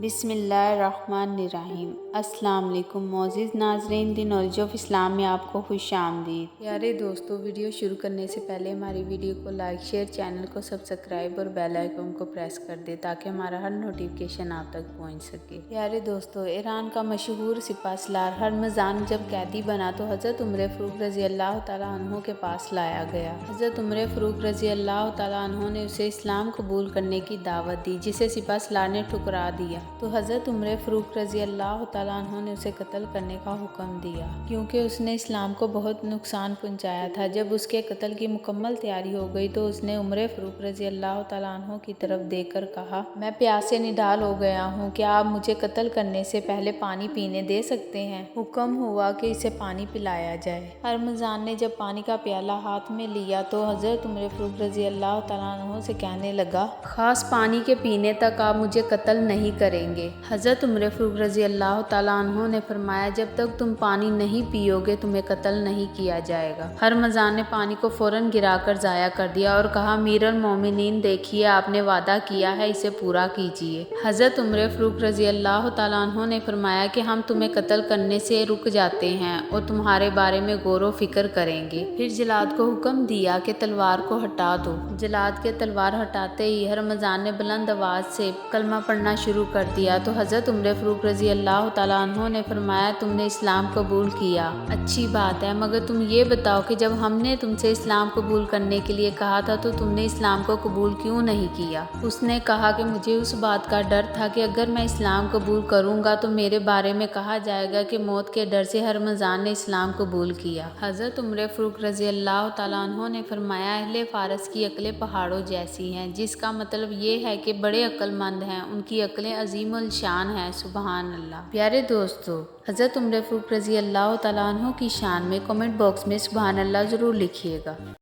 بسم اللہ الرحمن الرحیم۔ السلام علیکم معزز ناظرین، دی نالج آف اسلام میں آپ کو خوش آمدید۔ پیارے دوستو، ویڈیو شروع کرنے سے پہلے ہماری ویڈیو کو لائک، شیئر، چینل کو سبسکرائب اور بیل آئیکن کو پریس کر دیں تاکہ ہمارا ہر نوٹیفیکیشن آپ تک پہنچ سکے۔ پیارے دوستو، ایران کا مشہور سپہ سالار ہرمزان جب قیدی بنا تو حضرت عمر فاروق رضی اللہ تعالیٰ عنہ کے پاس لایا گیا۔ حضرت عمر فاروق رضی اللہ تعالیٰ عنہ نے اسے اسلام قبول کرنے کی دعوت دی، جسے سپہ سالار نے ٹھکرا دیا تو حضرت عمر فاروق رضی اللہ تعالیٰ عنہ نے اسے قتل کرنے کا حکم دیا، کیونکہ اس نے اسلام کو بہت نقصان پہنچایا تھا۔ جب اس کے قتل کی مکمل تیاری ہو گئی تو اس نے عمر فاروق رضی اللہ تعالیٰ عنہ کی طرف دیکھ کر کہا، میں پیاس سے نڈال ہو گیا ہوں، کیا آپ مجھے قتل کرنے سے پہلے پانی پینے دے سکتے ہیں؟ حکم ہوا کہ اسے پانی پلایا جائے۔ ہرمزان نے جب پانی کا پیالہ ہاتھ میں لیا تو حضرت عمر فاروق رضی اللہ تعالیٰ عنہ سے کہنے لگا، خاص پانی کے پینے تک آپ مجھے قتل نہیں کریں گے۔ حضرت عمر فاروق رضی اللہ تعالیٰ عنہ نے فرمایا، جب تک تم پانی نہیں پیو گے تمہیں قتل نہیں کیا جائے گا۔ ہرمزان نے پانی کو فوراً گرا کر ضائع کر دیا اور کہا، امیر المومنین، دیکھیے آپ نے وعدہ کیا ہے، اسے پورا کیجیے۔ حضرت عمر فاروق رضی اللہ تعالیٰ عنہ نے فرمایا کہ ہم تمہیں قتل کرنے سے رک جاتے ہیں اور تمہارے بارے میں غور و فکر کریں گے۔ پھر جلاد کو حکم دیا کہ تلوار کو ہٹا دو۔ جلاد کے تلوار ہٹاتے ہی ہرمزان نے بلند آواز سے کلمہ پڑھنا شروع کر دیا تو حضرت عمر فاروق رضی اللہ تعالیٰ عنہ نے فرمایا، تم نے اسلام قبول کیا، اچھی بات ہے، مگر تم یہ بتاؤ کہ جب ہم نے تم سے اسلام قبول کرنے کے لیے کہا تھا تو تم نے اسلام کو قبول کیوں نہیں کیا؟ اس نے کہا کہ مجھے اس بات کا ڈر تھا کہ اگر میں اسلام قبول کروں گا تو میرے بارے میں کہا جائے گا کہ موت کے ڈر سے ہرمزان نے اسلام قبول کیا۔ حضرت عمر فاروق رضی اللہ تعالیٰ عنہ نے فرمایا، اہل فارس کی عقلیں پہاڑوں جیسی ہیں، جس کا مطلب یہ ہے کہ بڑے عقل مند ہیں، ان کی عقلیں عظیم الشان ہیں، سبحان اللہ۔ پیارے دوستو، حضرت عمر فاروق رضی اللہ تعالیٰ عنہ کی شان میں کمنٹ باکس میں سبحان اللہ ضرور لکھیے گا۔